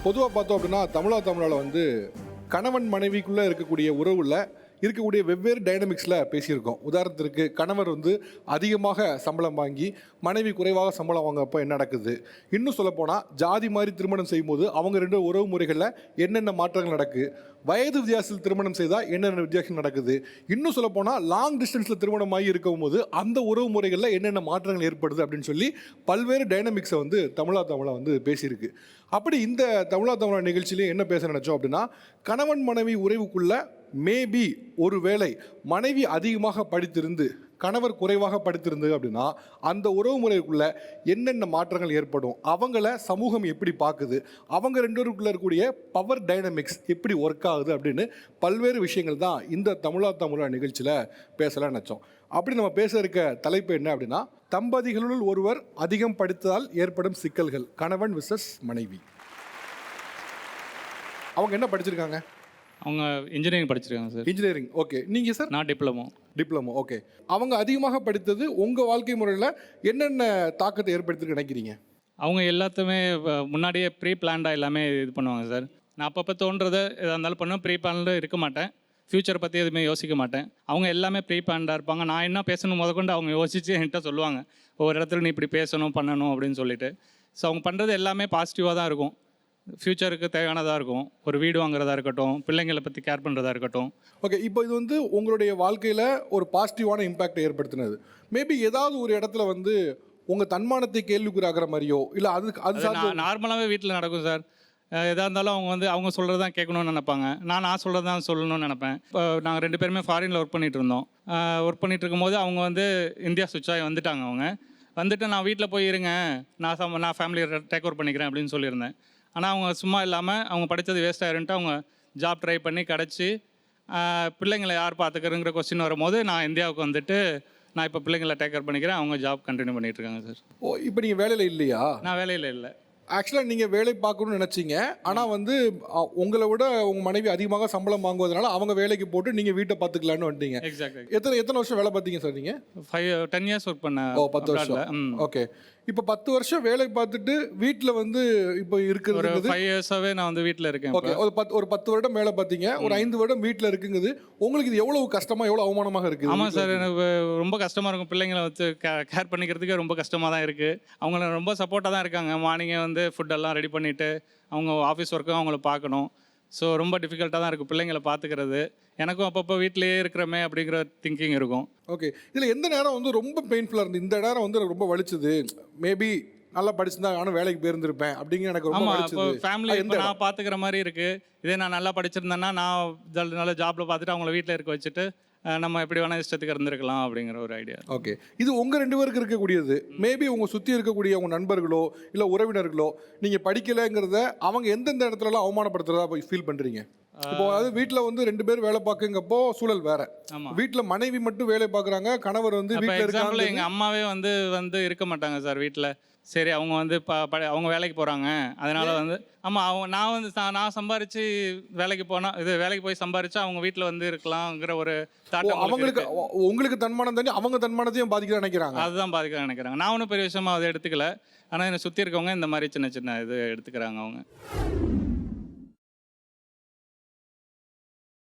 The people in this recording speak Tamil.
பொதுவாக பார்த்தோம் அப்படின்னா தமிழால் வந்து கணவன் மனைவிக்குள்ளே இருக்கக்கூடிய உறவில் இருக்கக்கூடிய வெவ்வேறு டைனமிக்ஸில் பேசியிருக்கோம். உதாரணத்திற்கு கணவர் வந்து அதிகமாக சம்பளம் வாங்கி மனைவி குறைவாக சம்பளம் வாங்கப்போ என்ன நடக்குது, இன்னும் சொல்லப்போனால் ஜாதி மாதிரி திருமணம் செய்யும்போது அவங்க ரெண்டு உறவு முறைகளில் என்னென்ன மாற்றங்கள் நடக்குது, வயது வித்தியாசத்தில் திருமணம் செய்தால் என்னென்ன வித்தியாசம் நடக்குது, இன்னும் சொல்லப்போனால் லாங் டிஸ்டன்ஸில் திருமணமாகி இருக்கும்போது அந்த உறவு முறைகளில் என்னென்ன மாற்றங்கள் ஏற்படுது அப்படின்னு சொல்லி பல்வேறு டைனமிக்ஸை வந்து தமிழா வந்து பேசியிருக்கு. அப்படி இந்த தமிழா நிகழ்ச்சியிலே என்ன பேச நினச்சோம் அப்படின்னா, கணவன் மனைவி உறவுக்குள்ள மேபி ஒரு வேளை மனைவி அதிகமாக படித்திருந்து கணவர் குறைவாக படித்திருந்து அப்படின்னா அந்த உறவு முறைக்குள்ள என்னென்ன மாற்றங்கள் ஏற்படும், அவங்கள சமூகம் எப்படி பார்க்குது, அவங்க ரெண்டு பேருக்குள்ள இருக்கக்கூடிய பவர் டைனமிக்ஸ் எப்படி ஒர்க் ஆகுது அப்படின்னு பல்வேறு விஷயங்கள் தான் இந்த தமிழா நிகழ்ச்சியில் பேசலாம் நினச்சோம். அப்படி நம்ம பேச இருக்க தலைப்பு என்ன அப்படின்னா, தம்பதிகளுள் ஒருவர் அதிகம் படித்ததால் ஏற்படும் சிக்கல்கள், கணவன் விசஸ் மனைவி. அவங்க என்ன படிச்சிருக்காங்க? அவங்க இன்ஜினியரிங் படிச்சிருக்காங்க சார். Engineering, okay. நீங்கள் சார்? நான் டிப்ளமோ, ஓகே. அவங்க அதிகமாக படித்தது உங்கள் வாழ்க்கை முறையில் என்னென்ன தாக்கத்தை ஏற்படுத்தின்னு நினைக்கிறீங்க? அவங்க எல்லாத்தையுமே முன்னாடியே ப்ரீ பிளான்டாக எல்லாமே இது பண்ணுவாங்க சார். நான் அப்பப்போ தோன்றதை எதாக இருந்தாலும் பண்ணுவேன். ப்ரீ பிளான்டு இருக்க மாட்டேன், ஃப்யூச்சரை பற்றி எதுவுமே யோசிக்க மாட்டேன். அவங்க எல்லாமே ப்ரீ பிளான்டாக இருப்பாங்க. நான் என்ன பேசணும் முதற்கொண்டு அவங்க யோசித்து என்கிட்ட சொல்லுவாங்க, ஒவ்வொரு இடத்துல நீ இப்படி பேசணும் பண்ணணும் அப்படின்னு சொல்லிட்டு. ஸோ அவங்க பண்ணுறது எல்லாமே பாசிட்டிவாக தான் இருக்கும், ஃப்யூச்சருக்கு தேவையானதாக இருக்கும். ஒரு வீடு வாங்குறதா இருக்கட்டும், பிள்ளைங்களை பற்றி கேர் பண்ணுறதா இருக்கட்டும். ஓகே, இப்போ இது வந்து உங்களுடைய வாழ்க்கையில் ஒரு பாசிட்டிவான இம்பேக்டை ஏற்படுத்தினது. மேபி ஏதாவது ஒரு இடத்துல வந்து உங்கள் தன்மானத்தை கேள்விக்குறாகிற மாதிரியோ இல்லை அது நார்மலாகவே வீட்டில் நடக்கும் சார். எதாக இருந்தாலும் அவங்க வந்து அவங்க சொல்கிறது தான் கேட்கணும்னு நினைப்பாங்க, நான் சொல்கிறது தான் சொல்லணும்னு நினைப்பேன். இப்போ நாங்கள் 2 பேருமே ஃபாரினில் ஒர்க் பண்ணிகிட்டு இருந்தோம். ஒர்க் பண்ணிகிட்டு இருக்கும்போது அவங்க வந்து இந்தியா சுவிட்ச் ஆகி வந்துட்டாங்க. அவங்க வந்துட்டு நான் வீட்டில் போய் இருங்க, நான் ஃபேமிலியை டேக் ஓவர் பண்ணிக்கிறேன் அப்படின்னு சொல்லியிருந்தேன். ஆனால் அவங்க சும்மா இல்லாமல் அவங்க படித்தது வேஸ்ட் ஆயிருன்ட்டு அவங்க ஜாப் ட்ரை பண்ணி கிடச்சி பிள்ளைங்களை யார் பார்த்துக்கிறங்கிற கொஸ்டின் வரும்போது நான் இந்தியாவுக்கு வந்துட்டு நான் இப்போ பிள்ளைங்களை டேக் கேர் பண்ணிக்கிறேன், அவங்க ஜாப் கண்டினியூ பண்ணிகிட்டு இருக்காங்க சார். ஓ, இப்போ நீங்கள் வேலையில் இல்லையா? நான் வேலையில் இல்லை. ஆக்சுவலாக நீங்கள் வேலை பார்க்கணும்னு நினச்சிங்க, ஆனால் வந்து உங்களை விட உங்கள் மனைவி அதிகமாக சம்பளம் வாங்குவதனால அவங்க வேலைக்கு போட்டு நீங்கள் வீட்டை பார்த்துக்கலான்னு வந்துட்டீங்க. எக்ஸாக்ட்லி. எத்தனை வருஷம் வேலை பார்த்தீங்க சார் நீங்கள்? 10 இயர்ஸ் ஒர்க் பண்ணேன். ஓ, 10 வருஷம். ஓகே. இப்போ 10 வருஷம் வேலை பார்த்துட்டு வீட்டில் வந்து இப்போ இருக்கிறது ஒரு 5 இயர்ஸாகவே நான் வந்து வீட்டில் இருக்கேன். ஓகே, ஒரு 10 வருடம் வேலை பார்த்தீங்க, ஒரு 5 வருடம் வீட்டில் இருக்குங்குது. உங்களுக்கு இது எவ்வளவு கஷ்டமாக எவ்வளோ அவமானமாக இருக்குது? ஆமாம் சார், எனக்கு ரொம்ப கஷ்டமாக இருக்கும். பிள்ளைங்களை வச்சு கேர் பண்ணிக்கிறதுக்கே ரொம்ப கஷ்டமாக தான் இருக்குது. அவங்கள ரொம்ப சப்போர்ட்டாக தான் இருக்காங்க. மார்னிங்கே வந்து ஃபுட்டெல்லாம் ரெடி பண்ணிவிட்டு அவங்க ஆஃபீஸ் ஒர்க்கும் அவங்கள பார்க்கணும். ஸோ ரொம்ப டிஃபிகல்ட்டாக தான் இருக்குது பிள்ளைங்களை பார்த்துக்கிறது. எனக்கும் அப்பப்போ வீட்டிலேயே இருக்கிறமே அப்படிங்கிற திங்கிங் இருக்கும். ஓகே, இதில் எந்த நேரம் வந்து ரொம்ப பெயின்ஃபுல்லாக இருந்து, இந்த நேரம் வந்து ரொம்ப வலிச்சுது, மேபி நல்லா படிச்சிருந்தா நானும் வேலைக்கு போயிருந்திருப்பேன் அப்படிங்கிற எனக்கு ரொம்ப வலிச்சுது. இப்போ ஃபேமிலி நான் பார்த்துக்கிற மாதிரி இருக்குது. இதே நான் நல்லா படிச்சிருந்தேன்னா நான் நல்ல ஜாப்பில் பார்த்துட்டு அவங்கள வீட்டில் இருக்க வச்சுட்டு நம்ம எப்படி வேணால் இஷ்டத்துக்கு இருந்திருக்கலாம் அப்படிங்கிற ஒரு ஐடியா. ஓகே, இது உங்கள் 2 பேருக்கு இருக்கக்கூடியது. மேபி உங்கள் சுற்றி இருக்கக்கூடிய உங்கள் நண்பர்களோ இல்லை உறவினர்களோ நீங்கள் படிக்கலைங்கிறத அவங்க எந்தெந்த இடத்துலலாம் அவமானப்படுத்துறதா போய் ஃபீல் பண்ணுறீங்க? இப்போ அதாவது வீட்டில் வந்து 2 பேர் வேலை பார்க்குங்கப்போ சூழல் வேற, வீட்டில் மனைவி மட்டும் வேலை பார்க்குறாங்க, கணவர் வந்து வீட்டில் இருக்காங்க. எங்கள் அம்மாவே வந்து இருக்க மாட்டாங்க சார் வீட்டில். சரி, அவங்க வந்து அவங்க வேலைக்கு போகிறாங்க, அதனால் வந்து ஆமாம் நான் சம்பாரித்து வேலைக்கு போனால் வேலைக்கு போய் சம்பாரித்து அவங்க வீட்டில் வந்து இருக்கலாங்கிற ஒரு தாட்டம் அவங்களுக்கு. உங்களுக்கு தன்மானம் தாண்டி அவங்க தன்மானத்தையும் பாதிக்க நினைக்கிறாங்க. அதுதான் பாதிக்க நினைக்கிறாங்க. நான் ஒன்றும் பெரிய விஷயமா அதை எடுத்துக்கல, ஆனால் என்னை சுற்றி இருக்கவங்க இந்த மாதிரி சின்ன சின்ன இது எடுத்துக்கிறாங்க அவங்க.